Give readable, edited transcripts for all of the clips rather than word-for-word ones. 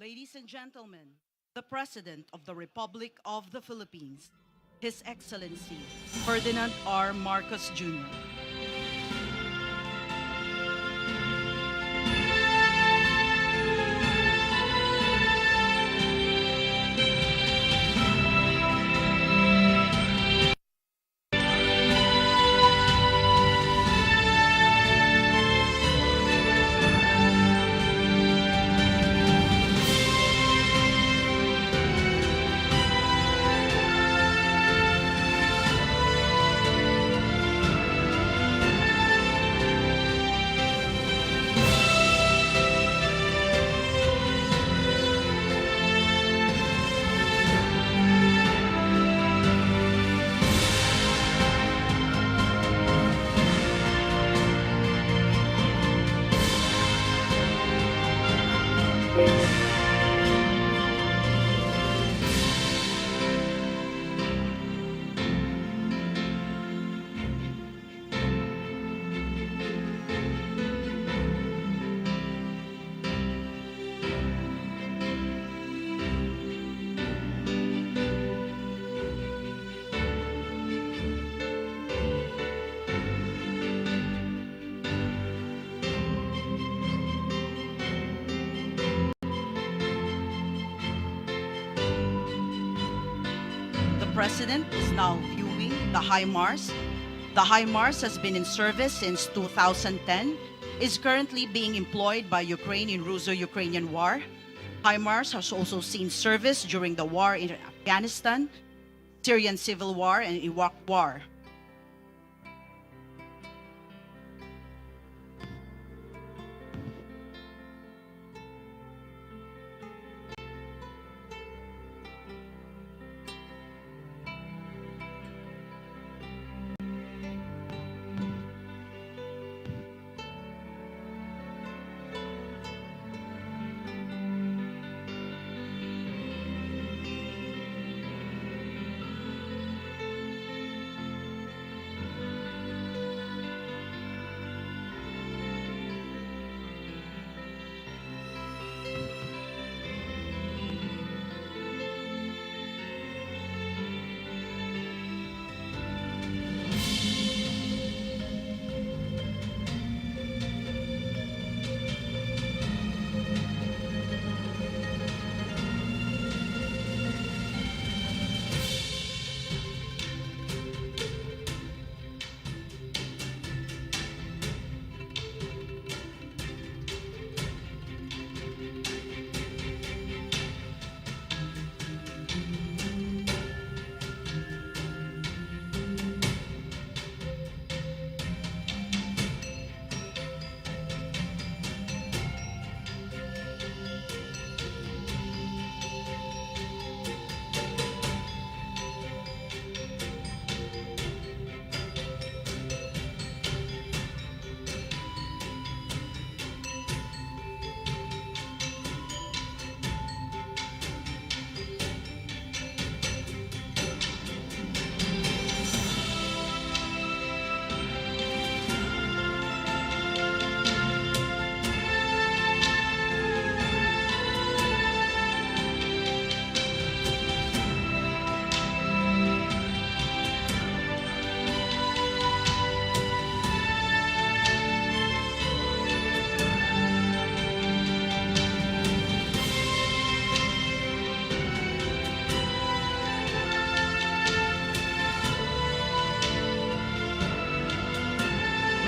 Ladies and gentlemen, the President of the Republic of the Philippines, His Excellency Ferdinand R. Marcos Jr. The President is now viewing the HIMARS. The HIMARS has been in service since 2010, is currently being employed by Ukraine in Russo-Ukrainian War. HIMARS has also seen service during the war in Afghanistan, Syrian Civil War, and Iraq War.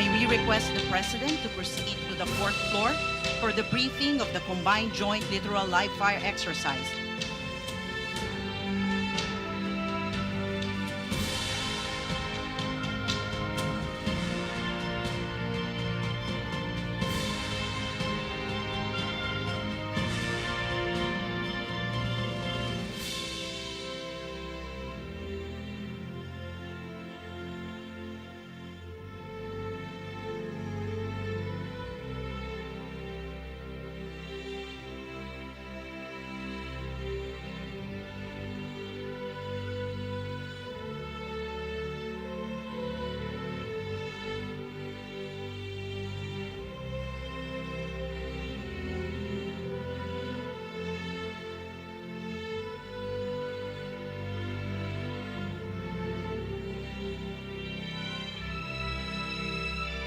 May we request the President to proceed to the fourth floor for the briefing of the Combined Joint Littoral Live Fire Exercise.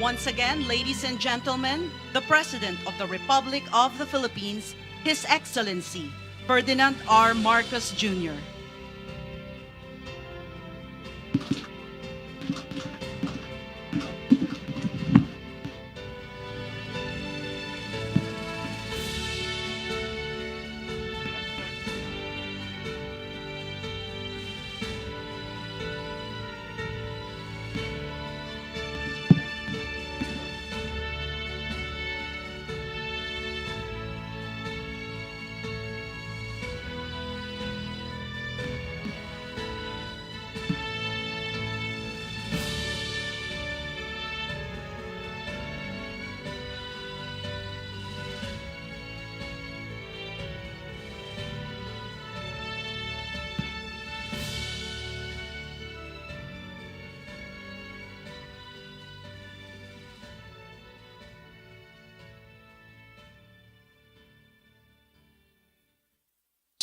Once again, ladies and gentlemen, the President of the Republic of the Philippines, His Excellency Ferdinand R. Marcos Jr.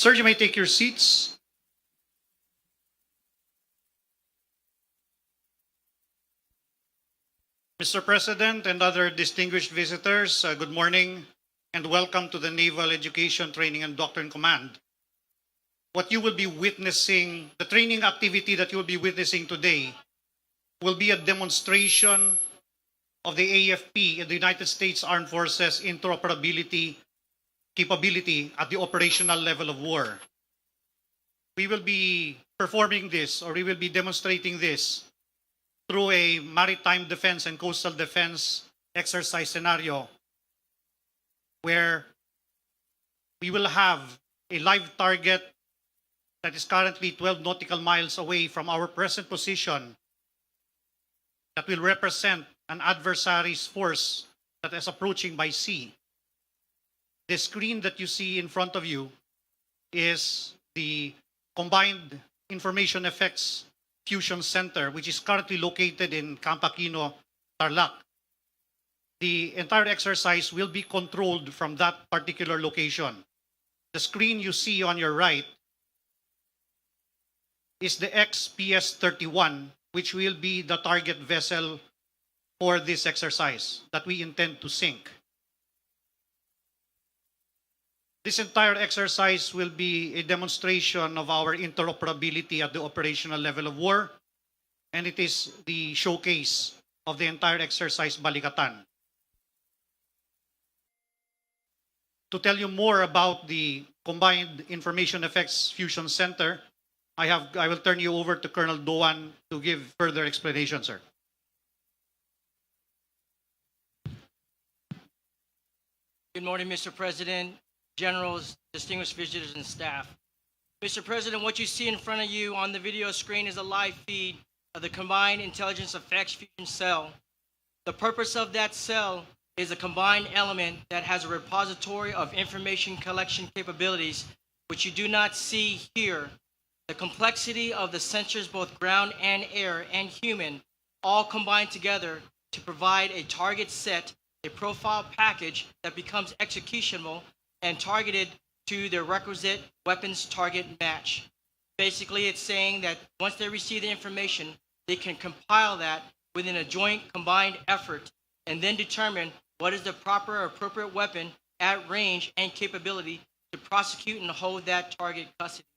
Sir, you may take your seats. Mr. President and other distinguished visitors, good morning and welcome to the Naval Education Training and Doctrine Command. What you will be witnessing, the training activity that you will be witnessing today will be a demonstration of the AFP and the United States Armed Forces interoperability capability at the operational level of war. We will be performing this, or we will be demonstrating this through a maritime defense and coastal defense exercise scenario where we will have a live target that is currently 12 nautical miles away from our present position that will represent an adversary's force that is approaching by sea. The screen that you see in front of you is the Combined Information Effects Fusion Center, which is currently located in Camp Aquino, Tarlac. The entire exercise will be controlled from that particular location. The screen you see on your right is the XPS-31, which will be the target vessel for this exercise that we intend to sink. This entire exercise will be a demonstration of our interoperability at the operational level of war, and it is the showcase of the entire exercise Balikatan. To tell you more about the Combined Information Effects Fusion Center, I will turn you over to Colonel Doan to give further explanation, sir. Good morning, Mr. President, generals, distinguished visitors, and staff. Mr. President, what you see in front of you on the video screen is a live feed of the Combined Intelligence Effects Fusion Cell. The purpose of that cell is a combined element that has a repository of information collection capabilities, which you do not see here. The complexity of the sensors, both ground and air and human, all combined together to provide a target set, a profile package that becomes executionable and targeted to the requisite weapons target match. Basically, it's saying that once they receive the information, they can compile that within a joint combined effort and then determine what is the proper or appropriate weapon at range and capability to prosecute and hold that target custody.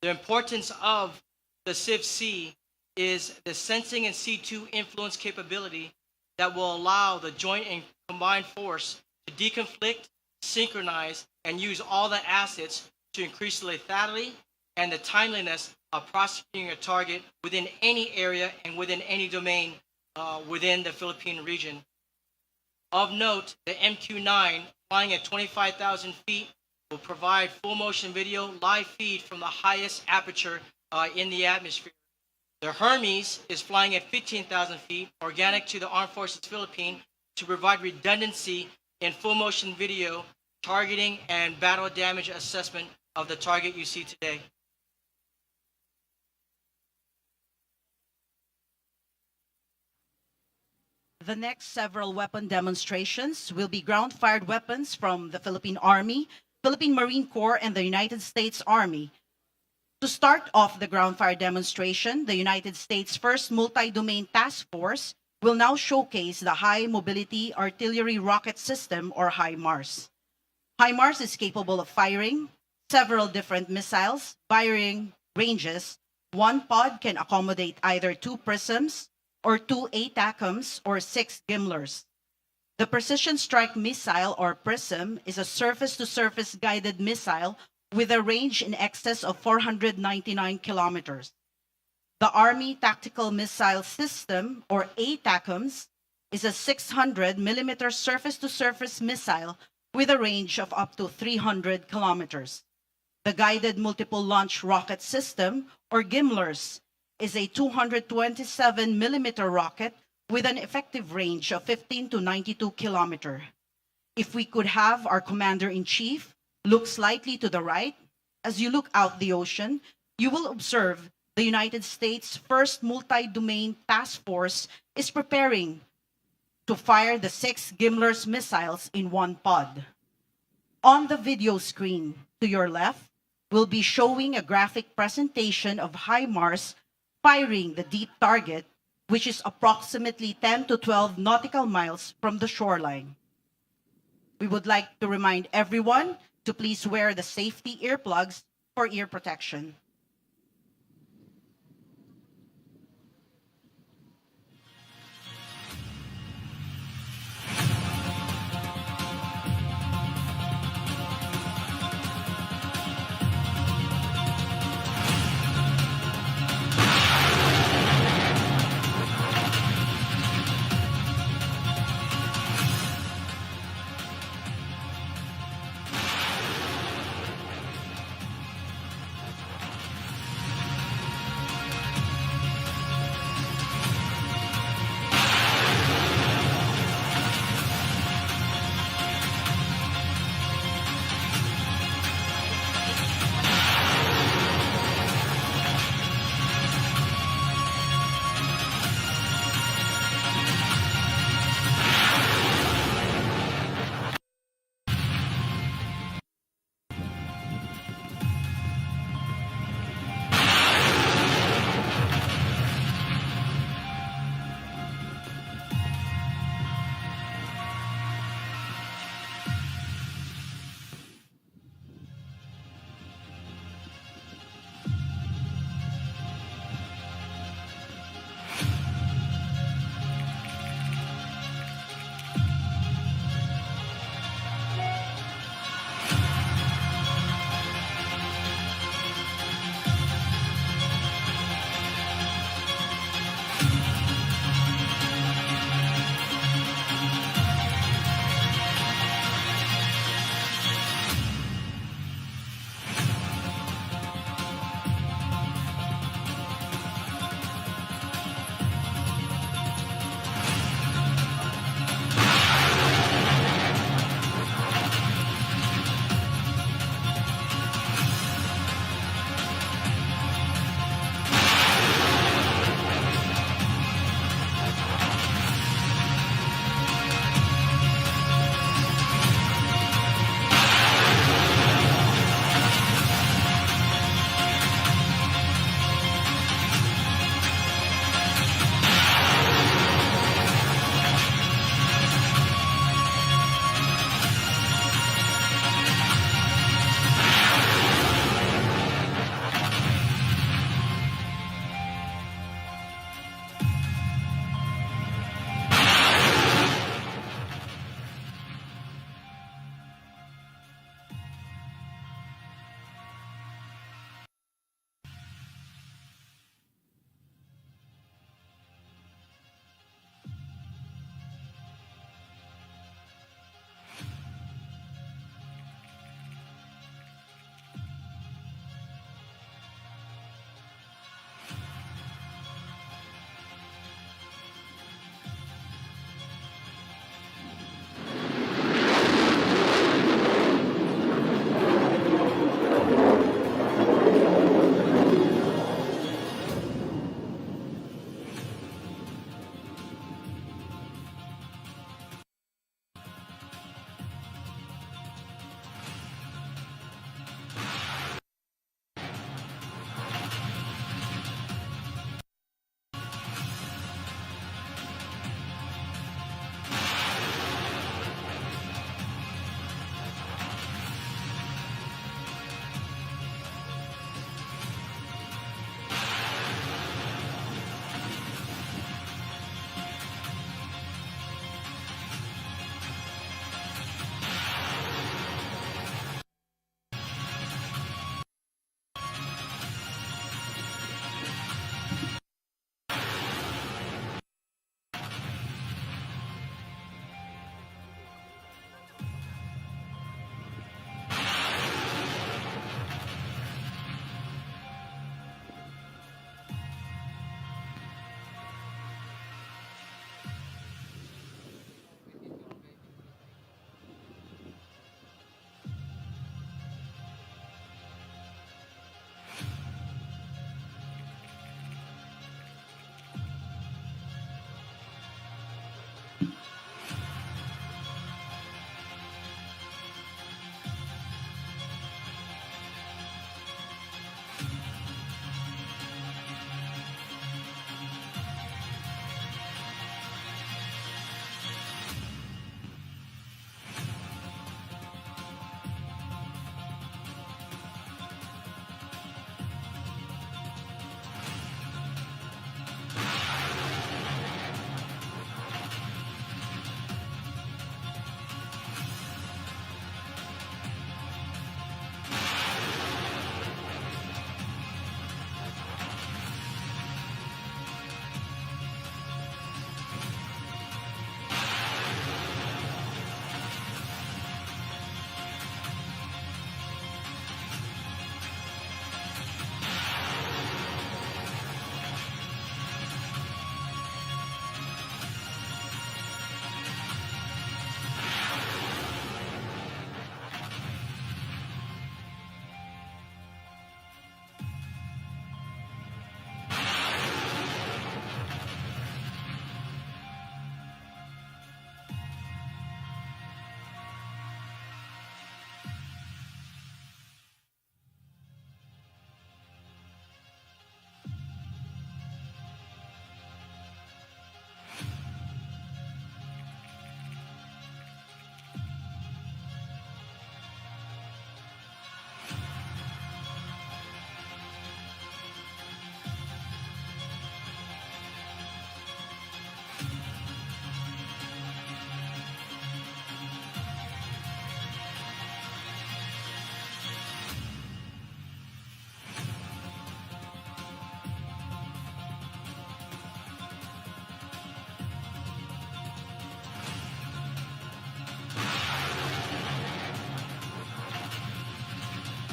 The importance of the CIV-C is the sensing and C2 influence capability that will allow the joint and combined force to deconflict, synchronize, and use all the assets to increase the lethality and the timeliness of prosecuting a target within any area and within any domain within the Philippine region. Of note, the MQ-9, flying at 25,000 feet, will provide full motion video live feed from the highest aperture in the atmosphere. The Hermes is flying at 15,000 feet, organic to the Armed Forces Philippines, to provide redundancy in full motion video, targeting and battle damage assessment of the target you see today. The next several weapon demonstrations will be ground-fired weapons from the Philippine Army, Philippine Marine Corps, and the United States Army. To start off the ground-fire demonstration, the United States 1st Multi-Domain Task Force will now showcase the High Mobility Artillery Rocket System, or HIMARS. HIMARS is capable of firing several different missiles, varying ranges. One pod can accommodate either 2 prisms, or 2 ATACMs, or 6 GIMLRs. The Precision Strike Missile, or PRISM, is a surface-to-surface guided missile with a range in excess of 499 kilometers. The Army Tactical Missile System, or ATACMS, is a 600 millimeter surface-to-surface missile with a range of up to 300 kilometers. The Guided Multiple Launch Rocket System, or GIMLRS, is a 227 millimeter rocket with an effective range of 15 to 92 kilometers. If we could have our Commander-in-Chief look slightly to the right, as you look out the ocean, you will observe the United States' first multi-domain task force is preparing to fire the 6 GIMLRS missiles in one pod. On the video screen to your left, we'll be showing a graphic presentation of HIMARS firing the deep target, which is approximately 10 to 12 nautical miles from the shoreline. We would like to remind everyone to please wear the safety earplugs for ear protection.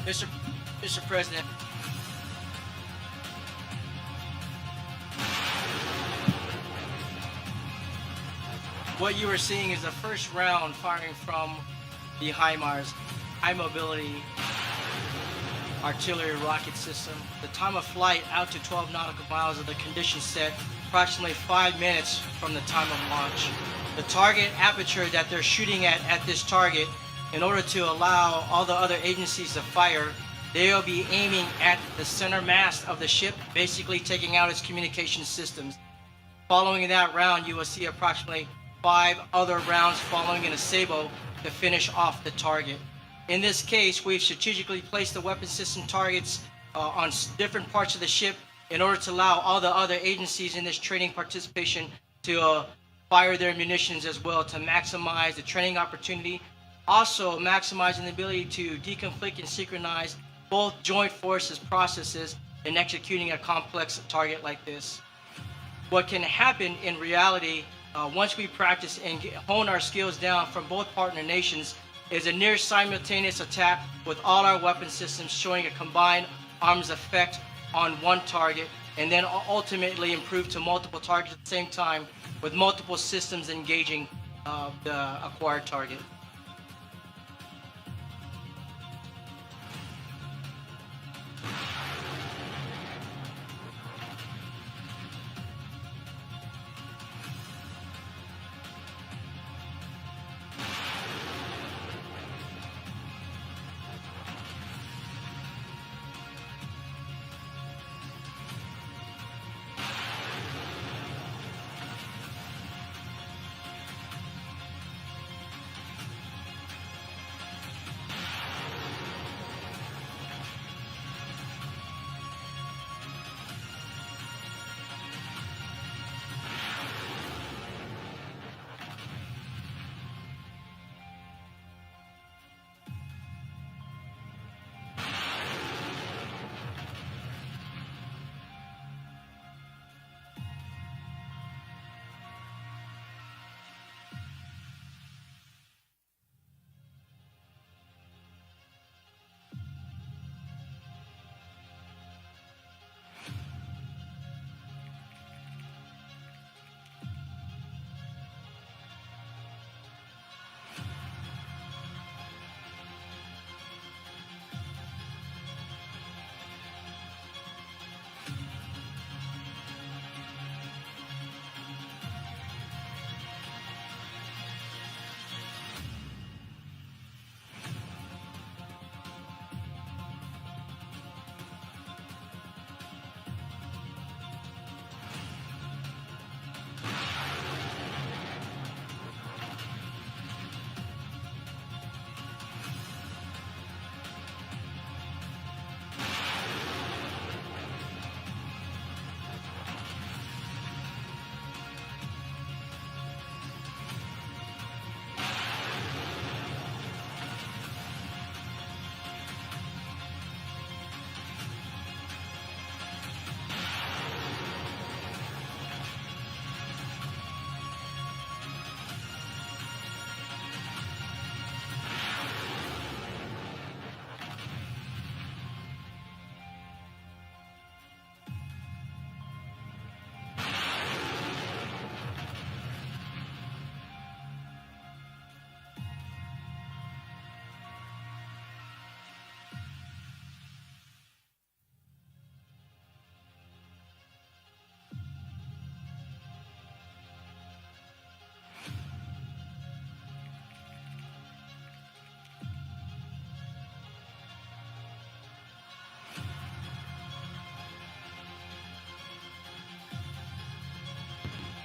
Mr. President, what you are seeing is the first round firing from the HIMARS, High Mobility Artillery Rocket System. The time of flight out to 12 nautical miles of the condition set, approximately 5 minutes from the time of launch. The target aperture that they're shooting at this target, in order to allow all the other agencies to fire, they'll be aiming at the center mast of the ship, basically taking out its communication systems. Following that round, you will see approximately 5 other rounds following in a sabot to finish off the target. In this case, we've strategically placed the weapon system targets on different parts of the ship in order to allow all the other agencies in this training participation to fire their munitions as well, to maximize the training opportunity, also maximizing the ability to deconflict and synchronize both joint forces processes in executing a complex target like this. What can happen in reality, once we practice and hone our skills down from both partner nations, is a near simultaneous attack with all our weapon systems showing a combined arms effect on one target, and then ultimately improve to multiple targets at the same time with multiple systems engaging the acquired target.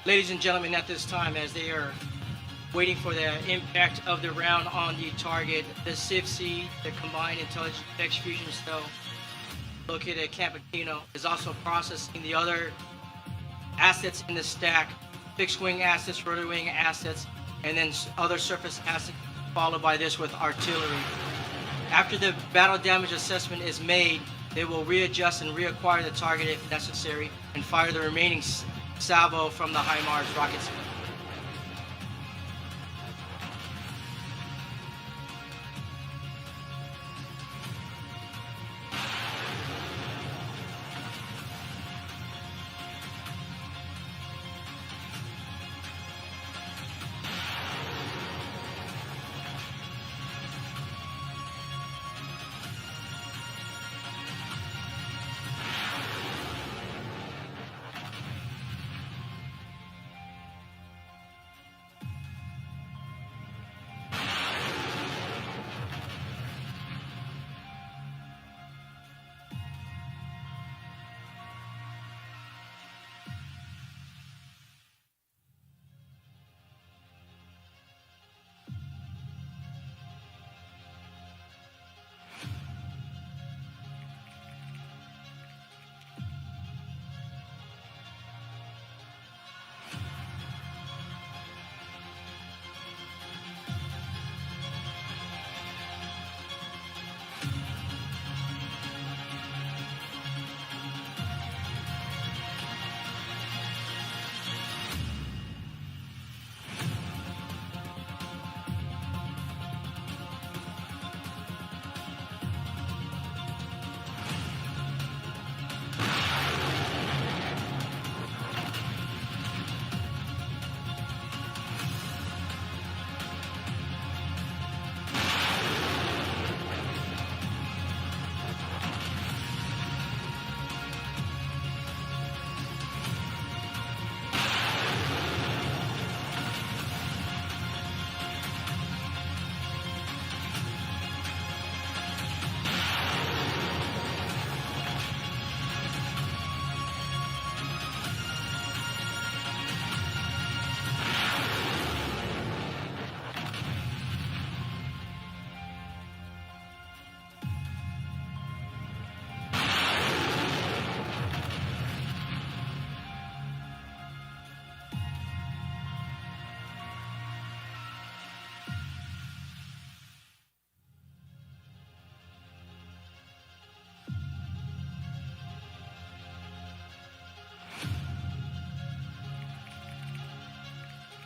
Ladies and gentlemen, at this time, as they are waiting for the impact of the round on the target, the CIVC, the Combined Intelligence Effects Fusion Cell, located at Camp Aquino, is also processing the other assets in the stack, fixed wing assets, rotary wing assets, and then other surface assets, followed by this with artillery. After the battle damage assessment is made, they will readjust and reacquire the target if necessary and fire the remaining salvo from the HIMARS rockets.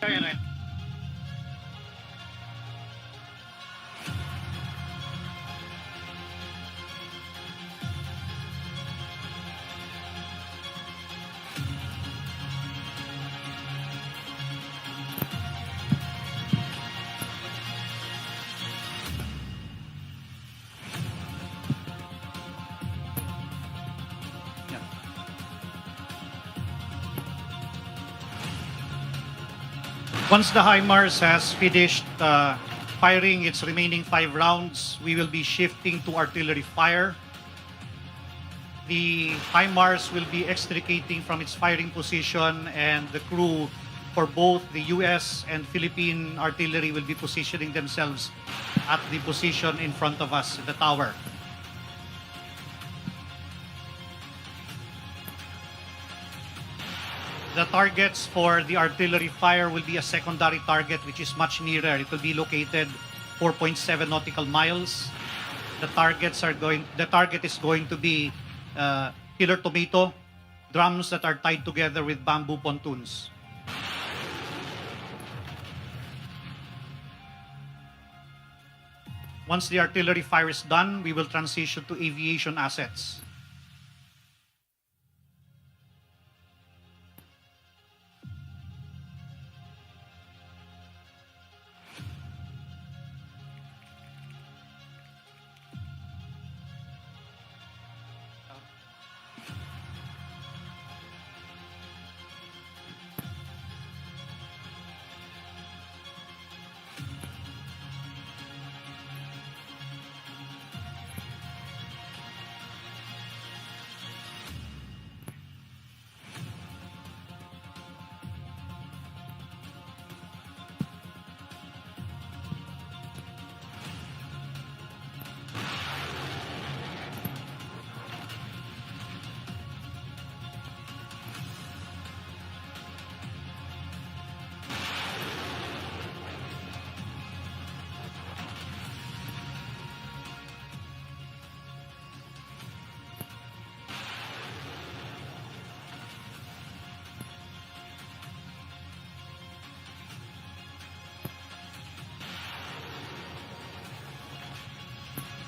Ayan, ayan. Yeah. Once the HIMARS has finished firing its remaining 5 rounds, we will be shifting to artillery fire. The HIMARS will be extricating from its firing position, and the crew for both the US and Philippine artillery will be positioning themselves at the position in front of us, the tower. The targets for the artillery fire will be a secondary target, which is much nearer. It will be located 4.7 nautical miles. The target is going to be killer tomato drums that are tied together with bamboo pontoons. Once the artillery fire is done, we will transition to aviation assets.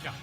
Yeah.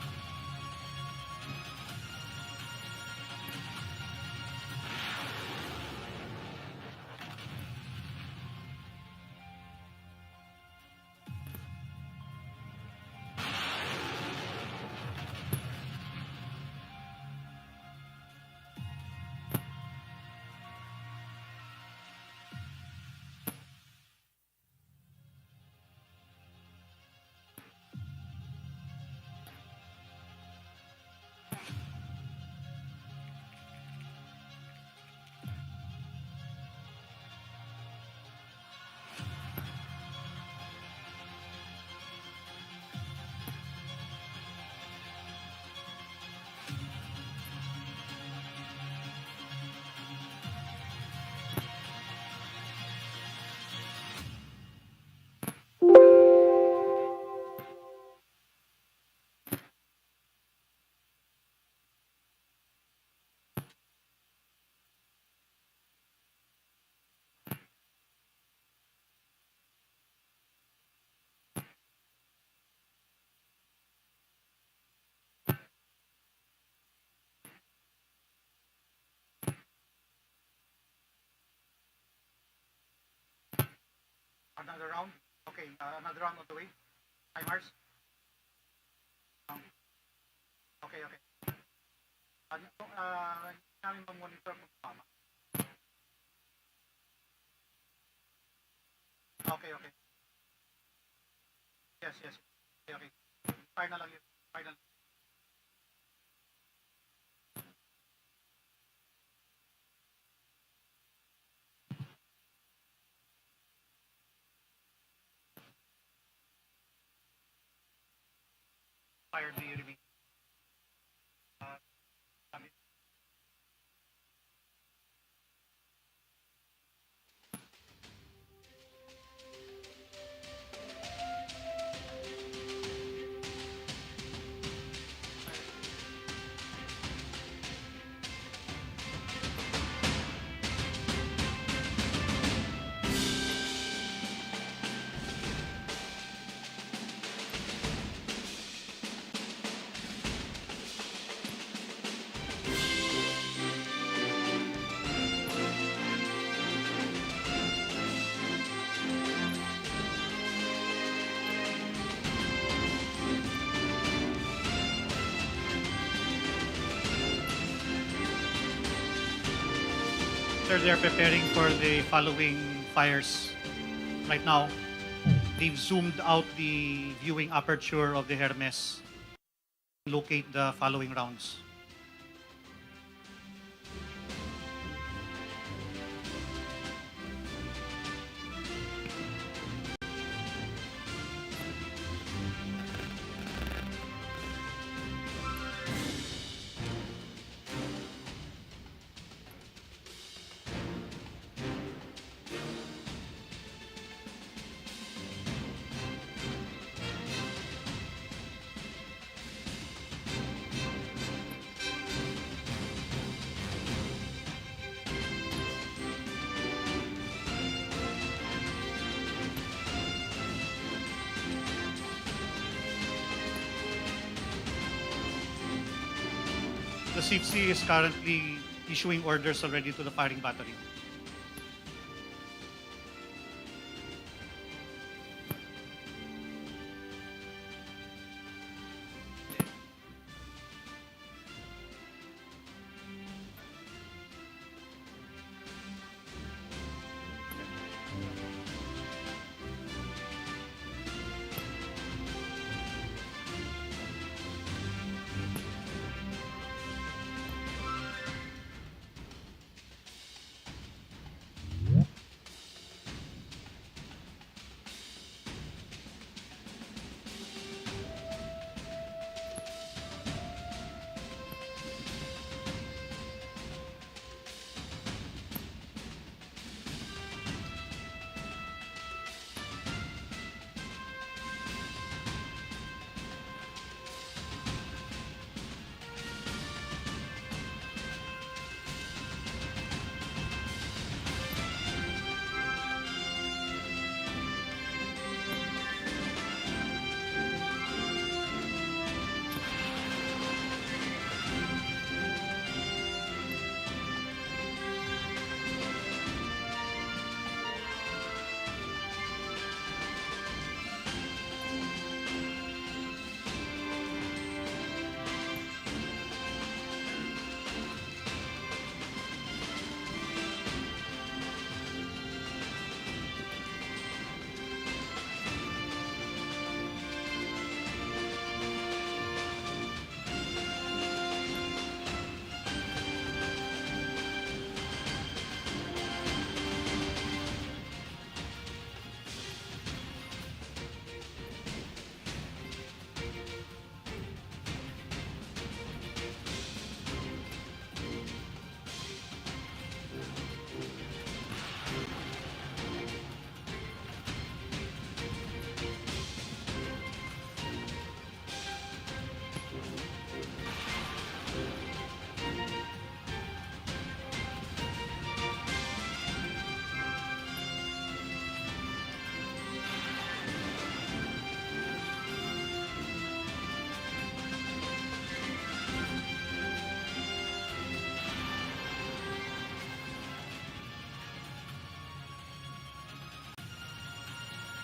Another round? Okay, another round on the way. Timers? Okay, okay. Namin monitor kung tama. Okay, okay. Yes, yes. Okay, okay. Fire na lang yun. Fire na lang. Fire the remaining. sir, they're preparing for the following fires. Right now, they've zoomed out the viewing aperture of the Hermes. Locate the following rounds. The CFC is currently issuing orders already to the firing battery.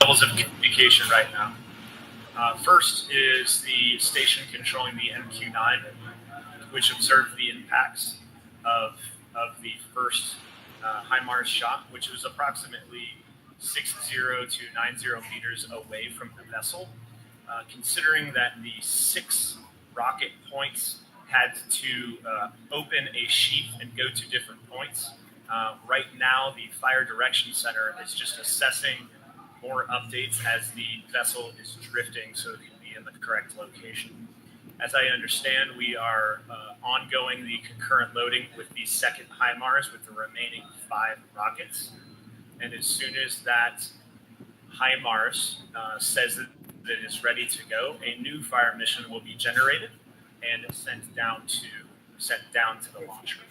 Levels of communication right now. First is the station controlling the MQ-9, which observed the impacts of the first HIMARS shot, which was approximately 60 to 90 meters away from the vessel. Considering that the 6 rocket points had to open a sheath and go to different points, right now the Fire Direction Center is just assessing more updates as the vessel is drifting so it can be in the correct location. As I understand, we are ongoing the concurrent loading with the second HIMARS with the remaining 5 rockets. And as soon as that HIMARS says that it is ready to go, a new fire mission will be generated and sent down to the launch room.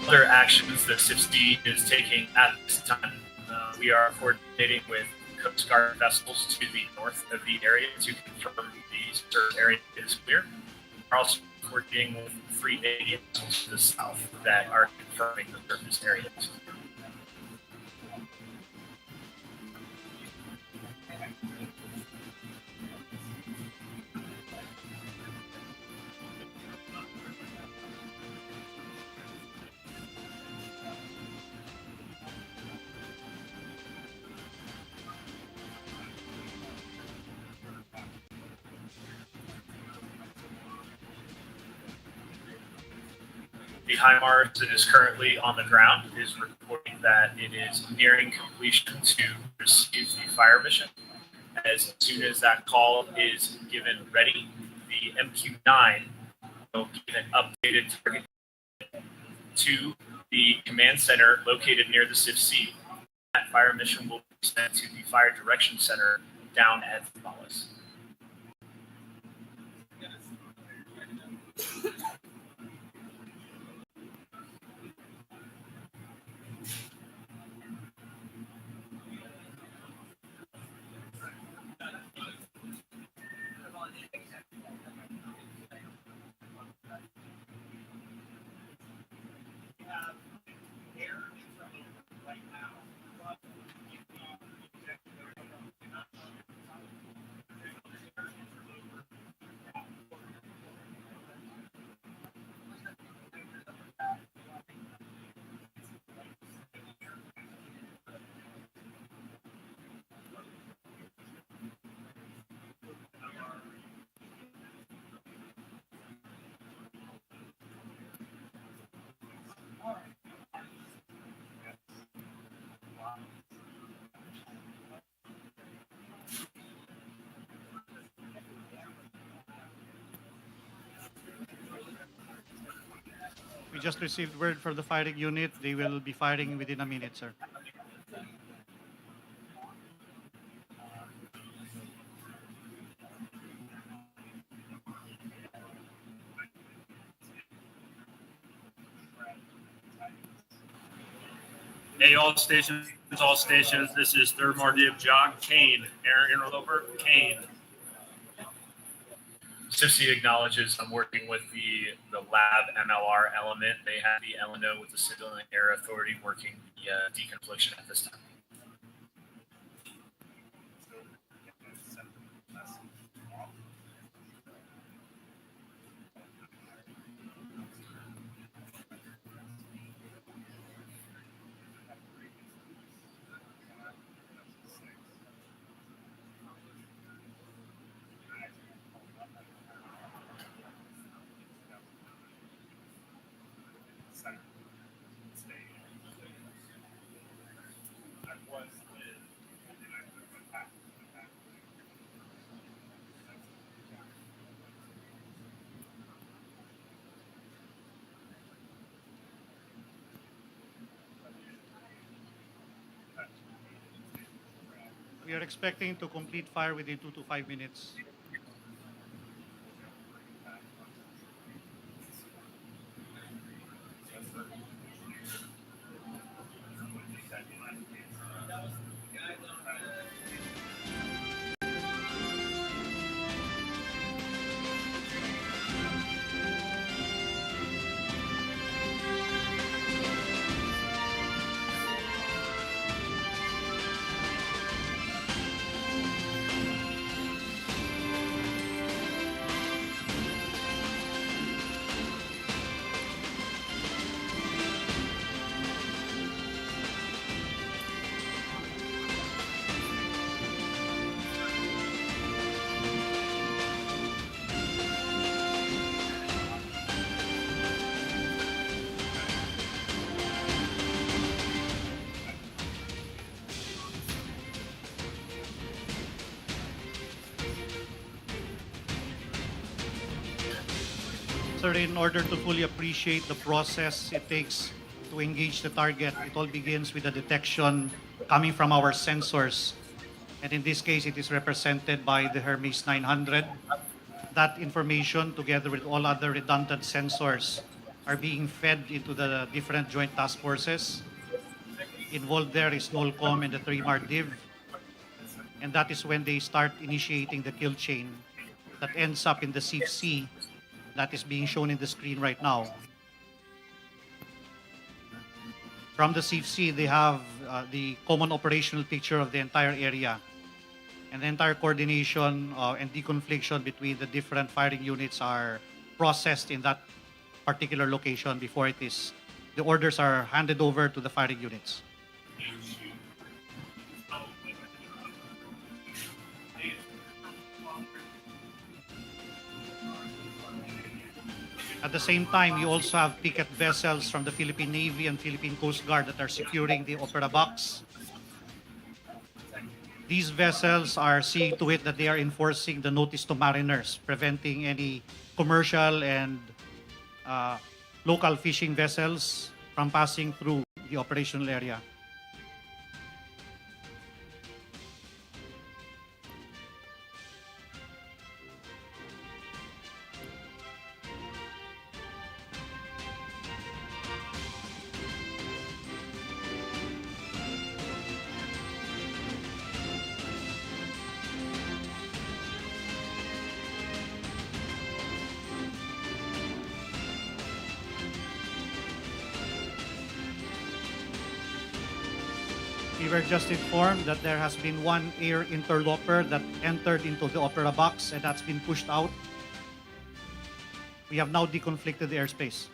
other actions that CIFC is taking at this time, we are coordinating with Coast Guard vessels to the north of the area to confirm the surface area is clear. We're also coordinating with 3 Canadian vessels to the south that are confirming the surface area is clear. The HIMARS that is currently on the ground is reporting that it is nearing completion to receive the fire mission. As soon as that call is given ready, the MQ-9 will give an updated target to the command center located near the CIFC. That fire mission will be sent to the Fire Direction Center down at Zambales. We just received word from the firing unit. They will be firing within a minute, sir. Hey, all stations, this is 3rd Mardiv Jog, Kane, air interloper, Kane. CIFC acknowledges I'm working with the lab MLR element. They have the LNO with the Civilian Air Authority working the deconfliction at this time. We are expecting to complete fire within 2 to 5 minutes. Sir, in order to fully appreciate the process it takes to engage the target, it all begins with the detection coming from our sensors. And in this case, it is represented by the Hermes 900. That information, together with all other redundant sensors, are being fed into the different joint task forces. Involved there is NOLCOM and the 3-MAR Div. And that is when they start initiating the kill chain that ends up in the CFC that is being shown in the screen right now. From the CFC, they have the common operational picture of the entire area. And the entire coordination and deconfliction between the different firing units are processed in that particular location before the orders are handed over to the firing units. At the same time, you also have picket vessels from the Philippine Navy and Philippine Coast Guard that are securing the opera box. These vessels are seeing to it that they are enforcing the notice to mariners, preventing any commercial and local fishing vessels from passing through the operational area. We were just informed that there has been one air interloper that entered into the opera box and that's been pushed out. We have now deconflicted the airspace.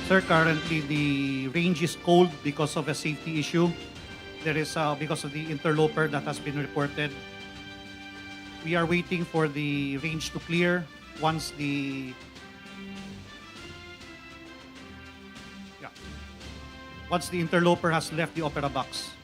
Sir, currently the range is cold because of a safety issue. There is because of the interloper that has been reported. We are waiting for the range to clear once the once the interloper has left the opera box.